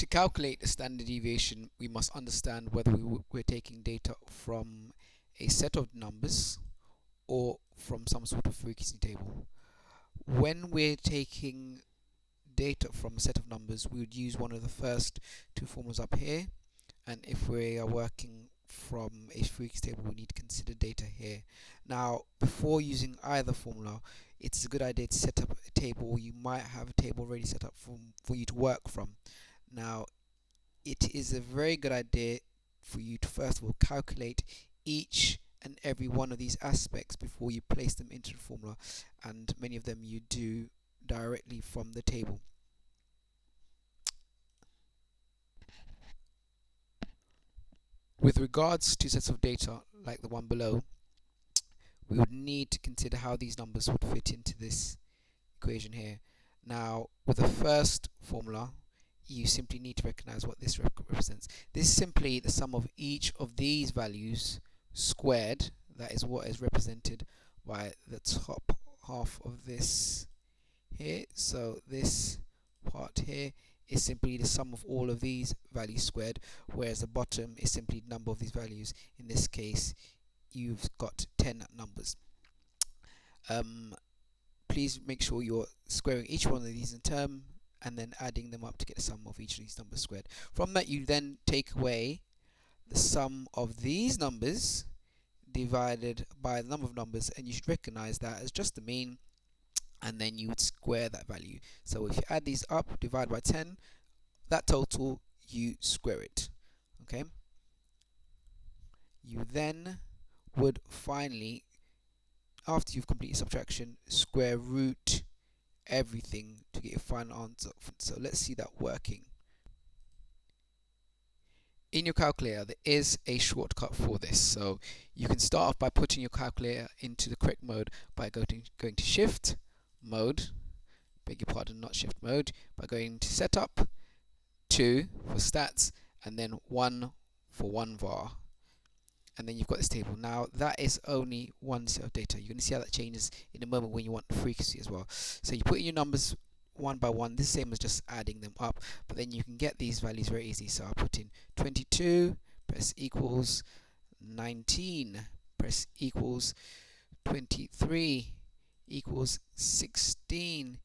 To calculate the standard deviation, we must understand whether we're taking data from a set of numbers or from some sort of frequency table. When we're taking data from a set of numbers, we would use one of the first two formulas up here, and if we are working from a frequency table, we need to consider data here. Now, before using either formula, it's a good idea to set up a table, or you might have a table already set up for you to work from. Now, it is a very good idea for you to first of all calculate each and every one of these aspects before you place them into the formula, and many of them you do directly from the table. With regards to sets of data like the one below, we would need to consider how these numbers would fit into this equation here. Now, with the first formula, you simply need to recognize what this represents. This is simply the sum of each of these values squared. That is what is represented by the top half of this here. So this part here is simply the sum of all of these values squared, whereas the bottom is simply the number of these values. In this case, you've got 10 numbers. Please make sure you're squaring each one of these in term and then adding them up to get the sum of each of these numbers squared. From that, you then take away the sum of these numbers divided by the number of numbers, and you should recognize that as just the mean, and then you would square that value. So if you add these up, divide by 10, that total, you square it. Okay. You then would finally, after you've completed subtraction, square root everything to get your final answer. So let's see that working. In your calculator, there is a shortcut for this. So you can start off by putting your calculator into the correct mode by going to Shift Mode, beg your pardon, not Shift Mode, by going to Setup, 2 for stats, and then 1 for one var. And then you've got this table. Now that is only one set of data. You're going to see how that changes in a moment when you want frequency as well. So you put in your numbers one by one. This is the same as just adding them up, but then you can get these values very easy. So I'll put in 22, press equals 19, press equals 23, equals 16,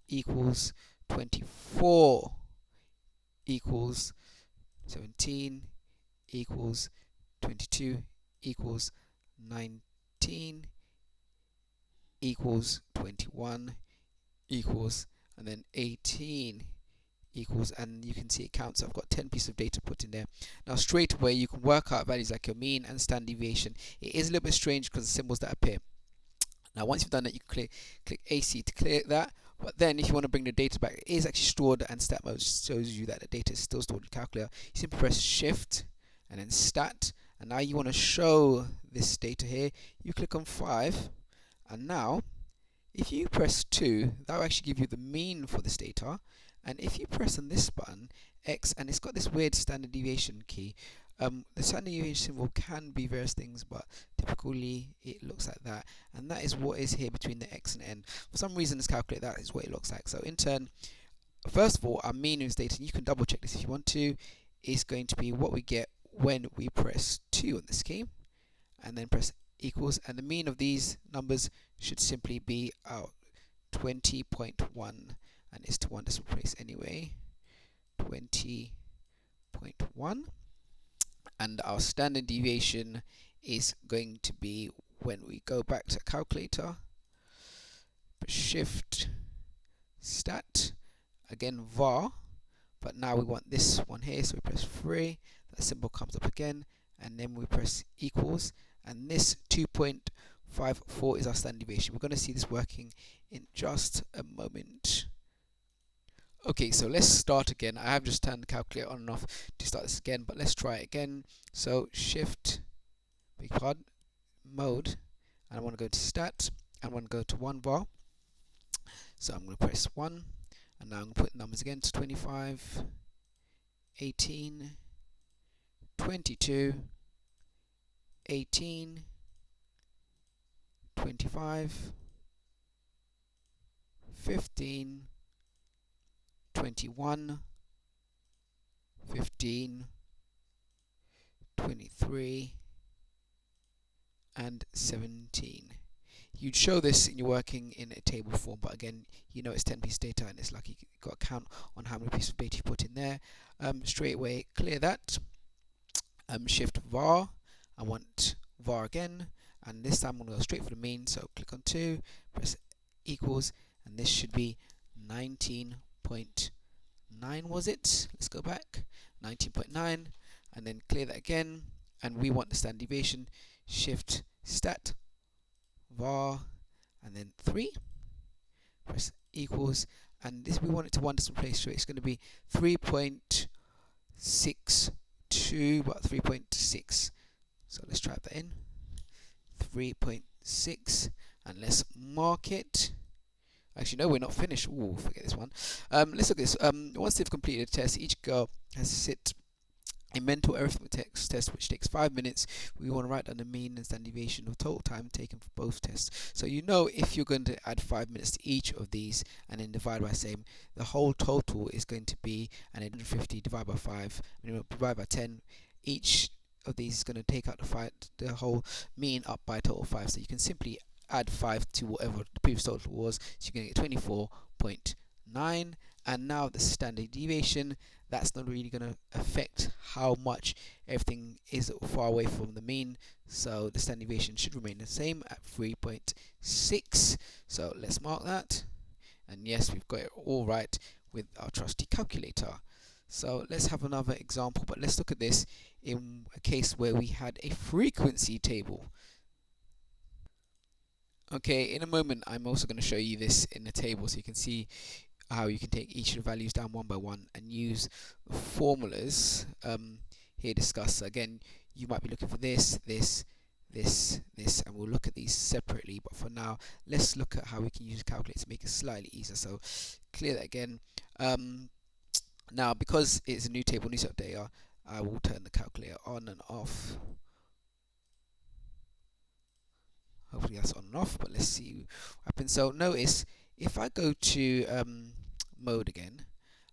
equals 24, equals 17, equals 22, equals 19, equals 21, equals, and then 18, equals, and you can see it counts. I've got 10 pieces of data put in there. Now straight away you can work out values like your mean and standard deviation. It is a little bit strange because the symbols that appear. Now once you've done that, you can click AC to clear that. But then if you want to bring the data back, it is actually stored, and stat mode shows you that the data is still stored in the calculator. You simply press Shift and then Stat, and now you want to show this data here. You click on 5, and now if you press 2, that will actually give you the mean for this data. And if you press on this button, X, and it's got this weird standard deviation key. The standard deviation symbol can be various things, but typically it looks like that, and that is what is here between the X and N. For some reason, this calculator, that is what it looks like. So in turn, first of all, our mean in this data, and you can double check this if you want to, is going to be what we get when we press 2 on this key, and then press equals, and the mean of these numbers should simply be out 20.1, and it's to one decimal place anyway, 20.1, and our standard deviation is going to be, when we go back to calculator, Shift Stat, again var, but now we want this one here, so we press 3, that symbol comes up again, and then we press equals, and this 2.54 is our standard deviation. We're going to see this working in just a moment. Okay, so let's start again. I have just turned the calculator on and off to start this again, but let's try it again. So Shift, beg your pardon, Mode, and I want to go to Stat, and I want to go to one var. So I'm going to press 1, and now I'm going to put numbers again to 25, 18, 22, 18, 25, 15, 21, 15, 23, and 17. You'd show this in your working in a table form, but again, you know it's 10 pieces of data and it's like you got to count on how many pieces of data you put in there. Straight away, clear that. Shift var. I want var again, and this time I'm going to go straight for the mean. So click on 2, press equals, and this should be 19.9, was it? Let's go back. 19.9, and then clear that again. And we want the standard deviation. Shift stat var, and then 3. Press equals, and this we want it to one decimal place, so it's going to be 3.62, but 3.6. So let's type that in. 3.6, and let's mark it. Actually, no, we're not finished. Ooh, forget this one. Let's look at this. Once they've completed the test, each girl has to sit a mental arithmetic test which takes 5 minutes. We want to write down the mean and standard deviation of total time taken for both tests. So you know if you're going to add 5 minutes to each of these and then divide by same, the whole total is going to be 150 divided by 5, and divide by 10. Each of these is going to take out the whole mean up by a total of 5. So you can simply add 5 to whatever the previous total was. So you're going to get 24.9. And now the standard deviation, that's not really going to affect how much everything is far away from the mean. So the standard deviation should remain the same at 3.6. So let's mark that. And yes, we've got it all right with our trusty calculator. So let's have another example, but let's look at this in a case where we had a frequency table. Okay, in a moment I'm also going to show you this in a table so you can see how you can take each of the values down one by one and use formulas here discussed. So again, you might be looking for this, and we'll look at these separately, but for now let's look at how we can use a calculator to make it slightly easier. So clear that again. Now because it's a new table, new set of data, I will turn the calculator on and off. Hopefully that's on and off, but let's see what happens. So notice if I go to mode again,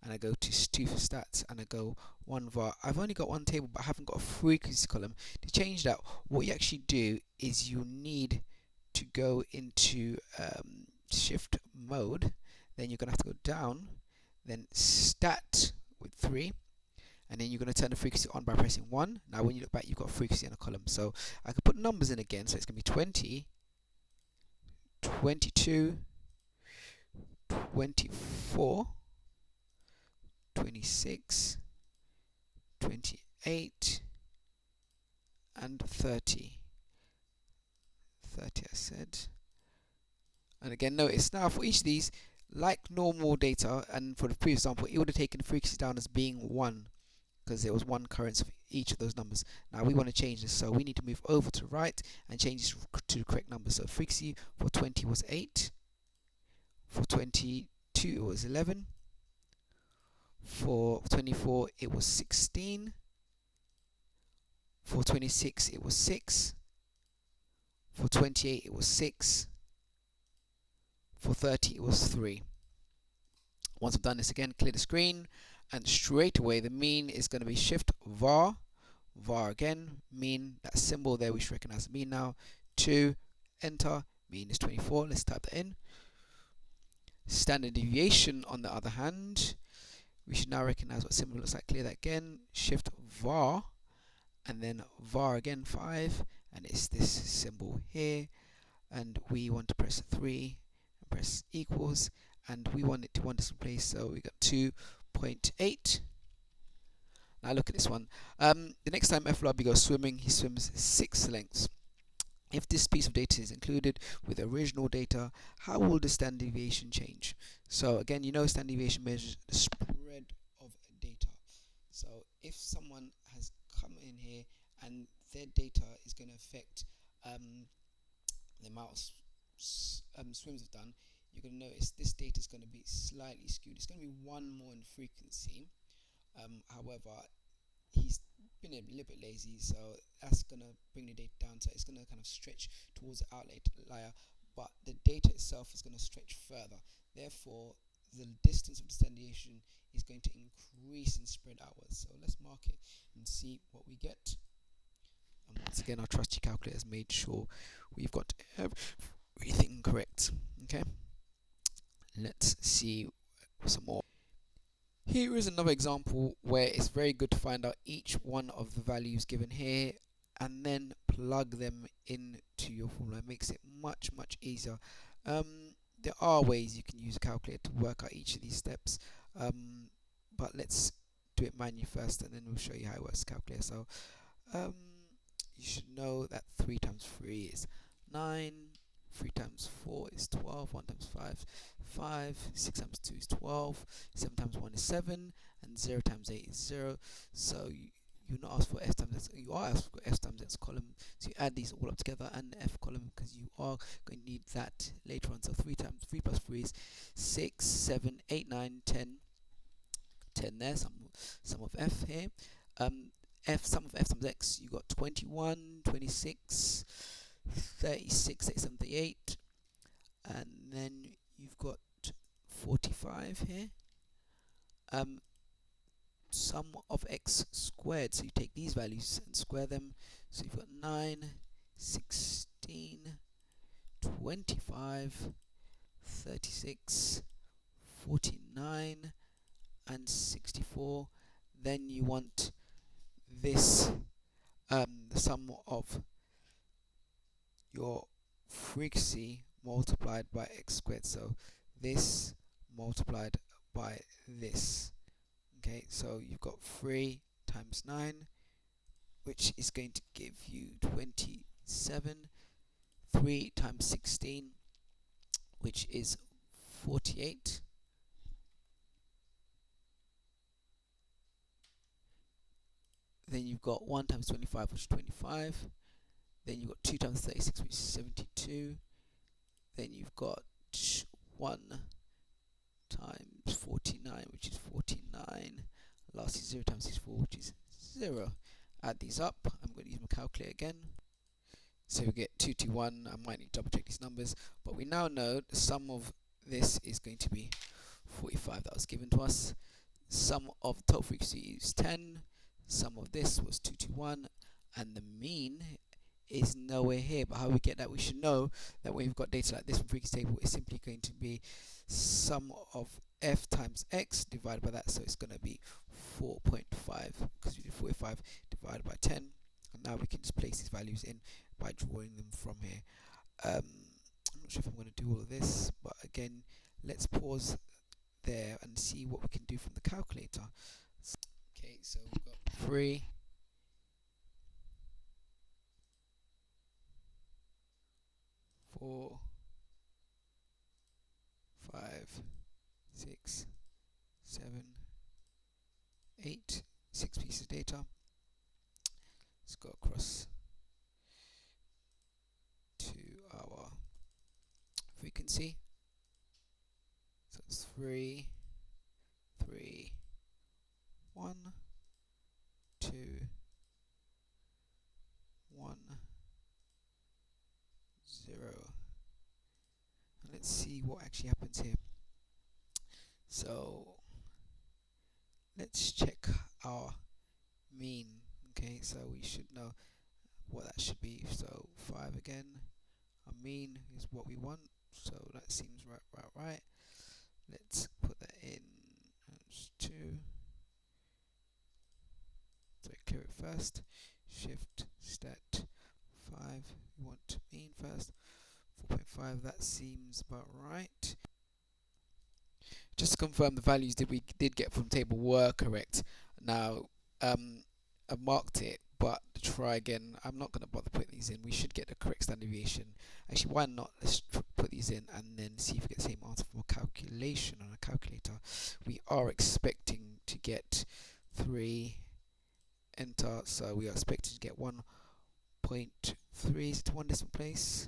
and I go to 2 for stats, and I go 1 var, I've only got one table but I haven't got a frequency column. To change that, what you actually do is you need to go into shift mode, then you're going to have to go down, then stat with 3, and then you're going to turn the frequency on by pressing 1. Now when you look back, you've got a frequency in a column, so I can put numbers in again. So it's going to be 20, 22, 24, 26, 28, and 30. 30 I said. And again, notice now for each of these, like normal data, and for the previous example, it would have taken the frequency down as being 1, because there was 1 occurrence of each of those numbers. Now we want to change this, so we need to move over to the right and change this to the correct number. So frequency for 20 was 8, for 22 it was 11, for 24 it was 16, for 26 it was 6, for 28 it was 6, for 30 it was 3. Once I've done this again, clear the screen, and straight away the mean is going to be shift var, var again, mean, that symbol there we should recognize the mean now, 2, enter, mean is 24, let's type that in. Standard deviation on the other hand, we should now recognize what symbol looks like. Clear that again, shift var, and then var again 5, and it's this symbol here, and we want to press 3 and press equals, and we want it to one decimal place, so we got 2.8. Now look at this one. The next time FLRB goes swimming, he swims 6 lengths. If this piece of data is included with original data, how will the standard deviation change? So again, you know standard deviation measures the spread of data. So if someone has come in here and their data is going to affect the amount of swims they've done, you're going to notice this data is going to be slightly skewed. It's going to be 1 more in frequency. However, he's been a little bit lazy, so that's going to bring the data down, so it's going to kind of stretch towards the outlier, but the data itself is going to stretch further. Therefore, the distance of the standard deviation is going to increase in spread outwards. So let's mark it and see what we get. And once again, our trusty calculator has made sure we've got everything correct. Okay, let's see some more. Here is another example where it's very good to find out each one of the values given here and then plug them into your formula. It makes it much easier. There are ways you can use a calculator to work out each of these steps, but let's do it manually first and then we'll show you how it works calculator. So you should know that 3 times 3 is 9, 3 times 4 is 12, 1 times 5 5, 6 times 2 is 12, 7 times 1 is 7, and 0 times 8 is 0. So you're not asked for f times x, you are asked for f times x column, so you add these all up together and f column because you are going to need that later on. So 3 plus 3 is 6, 7, 8, 9, 10. 10 there, sum of f here. Sum of f times x, you got 21, 26, 36, 37, 38, and then you've got 45 here. Sum of x squared, so you take these values and square them, so you've got 9, 16, 25, 36, 49, and 64. Then you want this the sum of your frequency multiplied by x squared, so this multiplied by this. Okay, so you've got 3 times 9, which is going to give you 27. 3 times 16, which is 48. Then you've got 1 times 25, which is 25. Then you've got 2 times 36, which is 72. Then you've got 1 times 49, which is 49. Lastly, 0 times 64, which is 0. Add these up. I'm going to use my calculator again. So we get 221. I might need to double check these numbers, but we now know the sum of this is going to be 45. That was given to us. Sum of the total frequency is 10. Sum of this was 221, and the mean is nowhere here. But how we get that? We should know that when we've got data like this from frequency table, it's simply going to be sum of f times x divided by that. So it's going to be 4.5 because we did 45 divided by 10. And now we can just place these values in by drawing them from here. I'm not sure if I'm going to do all of this, but again, let's pause there and see what we can do from the calculator. Okay, so we've got 3, 4, 5, 6, 7, 8, 6 pieces of data. Let's go across to our frequency. So it's 3, 3, 1, 2, 1, 0. And let's see what actually happens here. So let's check our mean. Okay, so we should know what that should be. So 5 again. Our mean is what we want. So that seems right. Let's put that in. That's 2. So clear it first. Shift stat 5. We want mean first. 4.5. That seems about right. Just to confirm, the values that we did get from table were correct. Now, I've marked it, but to try again, I'm not going to bother putting these in. We should get the correct standard deviation. Actually, why not? Let's put these in and then see if we get the same answer from a calculation on a calculator. We are expecting to get 3. Enter. So we are expecting to get 1.3. Is it one decimal place?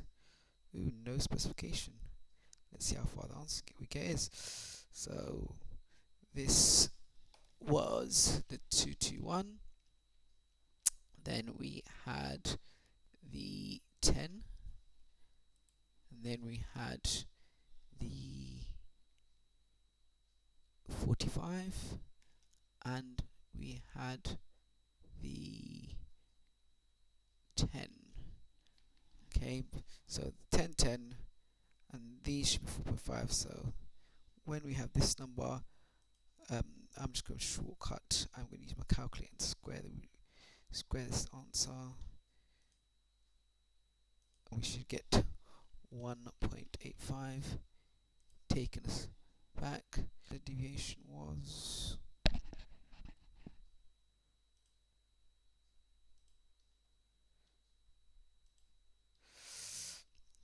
Ooh, no specification. Let's see how far the answer we get is. So this was the 221. Then we had the 10. And then we had the 45, and we had the 10. Okay, so 10, 10, and these should be 4.5. So when we have this number, I'm just going to shortcut. I'm going to use my calculator and square this answer. We should get 1.85, taking us back. The deviation was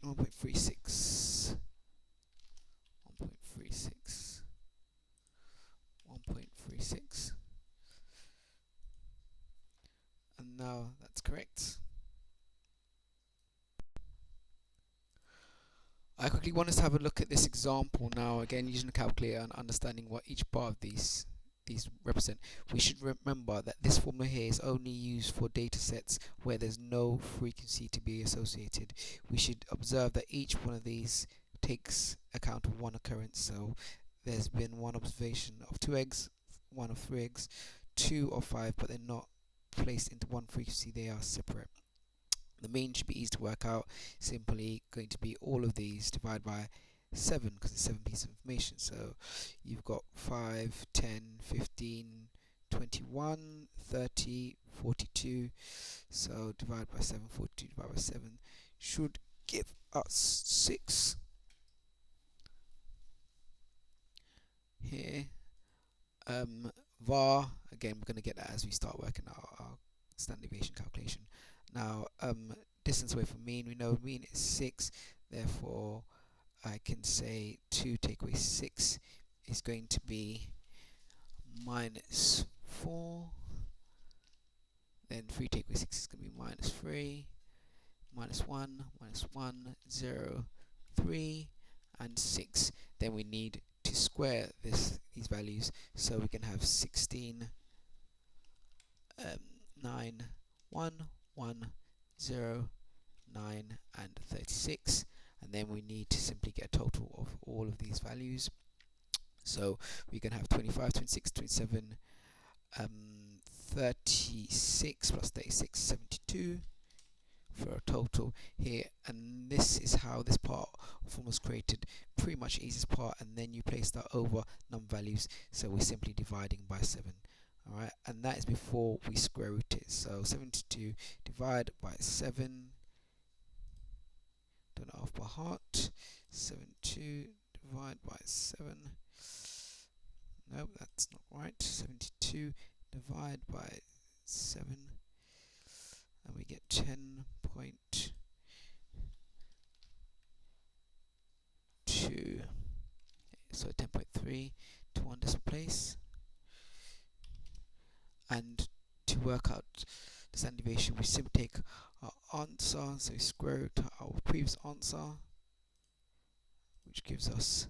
1.36, 1.36, 1.36, and now that's correct. I quickly want us to have a look at this example now, again using a calculator and understanding what each part of these represent. We should remember that this formula here is only used for data sets where there's no frequency to be associated. We should observe that each one of these takes account of one occurrence. So there's been one observation of 2 eggs, one of 3 eggs, 2 of 5, but they're not placed into one frequency, they are separate. The mean should be easy to work out, simply going to be all of these divided by 7, because it's 7 pieces of information. So you've got 5, 10, 15, 21, 30, 42. So divided by 7, 42 divided by 7 should give us 6 here. var, again, we're going to get that as we start working out our standard deviation calculation. Now, distance away from mean, we know mean is 6, therefore I can say 2 take away 6 is going to be minus 4. Then 3 take away 6 is going to be minus 3, minus 1, minus 1, 0, 3, and 6. Then we need to square these values, so we can have 16, 9, 1, 1, 0, 9, and 36. And then we need to simply get a total of all of these values. So we can have 25, 26, 27, 36 plus 36, 72 for a total here. And this is how this part of formula was created. Pretty much easiest part, and then you place that over number values, so we're simply dividing by 7. Alright, and that is before we square root it. So 72 divided by 7, done it off by heart. 72 divided by 7. Nope, that's not right. 72 divided by 7, and we get 10.2. So 10.3 to 1 decimal place. And to work out the standard deviation, we simply take our answer, so we square root our previous answer, which gives us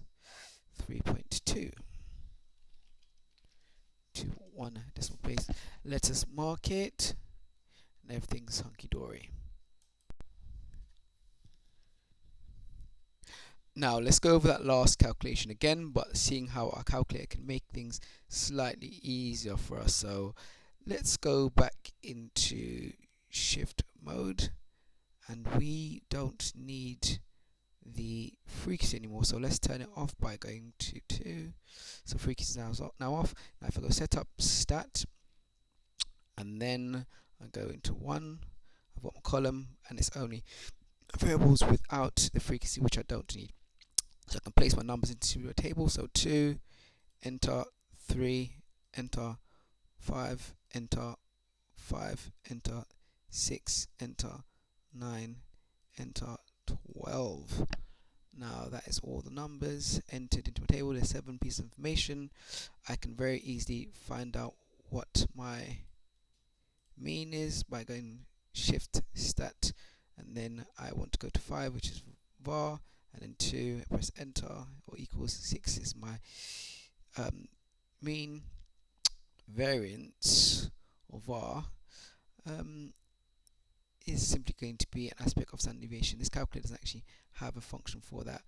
3.2 to 1 decimal place. Let us mark it, and everything's hunky-dory. Now let's go over that last calculation again, but seeing how our calculator can make things slightly easier for us. So let's go back into shift mode, and we don't need the frequency anymore, so let's turn it off by going to 2. So frequency is now off. Now if I go setup stat, and then I go into 1, I've got my column, and it's only variables without the frequency, which I don't need. So I can place my numbers into a table. So 2, enter, 3, enter, 5, enter, 5, enter, 6, enter, 9, enter, 12. Now that is all the numbers entered into a table. There's 7 pieces of information. I can very easily find out what my mean is by going shift stat, and then I want to go to 5, which is var, and then 2, press enter, or equals 6 is my mean. Variance, or var, is simply going to be an aspect of standard deviation. This calculator doesn't actually have a function for that.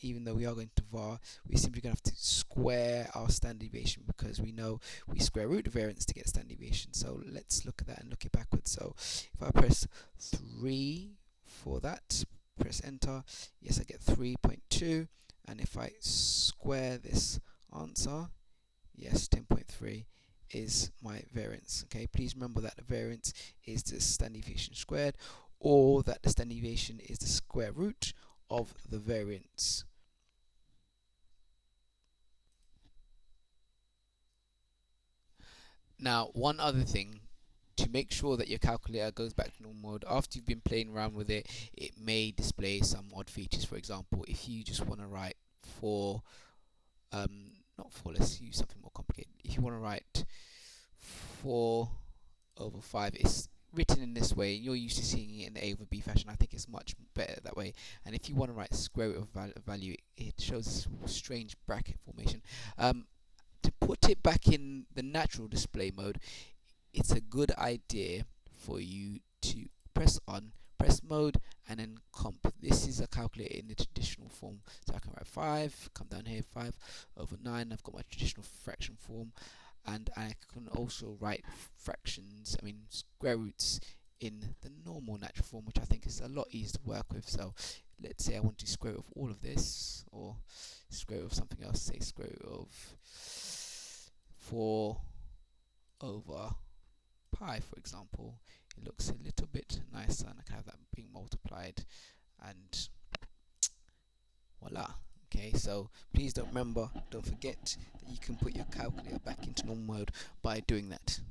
even though we are going to var, we're simply going to have to square our standard deviation, because we know we square root the variance to get standard deviation. So let's look at that and look it backwards. So if I press 3 for that, press enter, yes, I get 3.2, and if I square this answer, yes, 10.3 is my variance. Okay, please remember that the variance is the standard deviation squared, or that the standard deviation is the square root of the variance. Now, one other thing, to make sure that your calculator goes back to normal mode after you've been playing around with it, it may display some odd features. For example, if you just want to write 4, not 4, let's use something more complicated. If you want to write 4 over 5, it's written in this way. You're used to seeing it in the A over B fashion. I think it's much better that way. And if you want to write square root of value, it shows this strange bracket formation. To put it back in the natural display mode, it's a good idea for you to press on, press mode, and then comp. This is a calculator in the traditional form. So I can write 5, come down here, 5 over 9. I've got my traditional fraction form, and I can also write fractions, square roots, in the normal natural form, which I think is a lot easier to work with. So let's say I want to square root of all of this, or square root of something else, say square root of 4 over pi, for example. It looks a little bit nicer, and I can have that being multiplied, and voila. Okay, so please don't forget that you can put your calculator back into normal mode by doing that.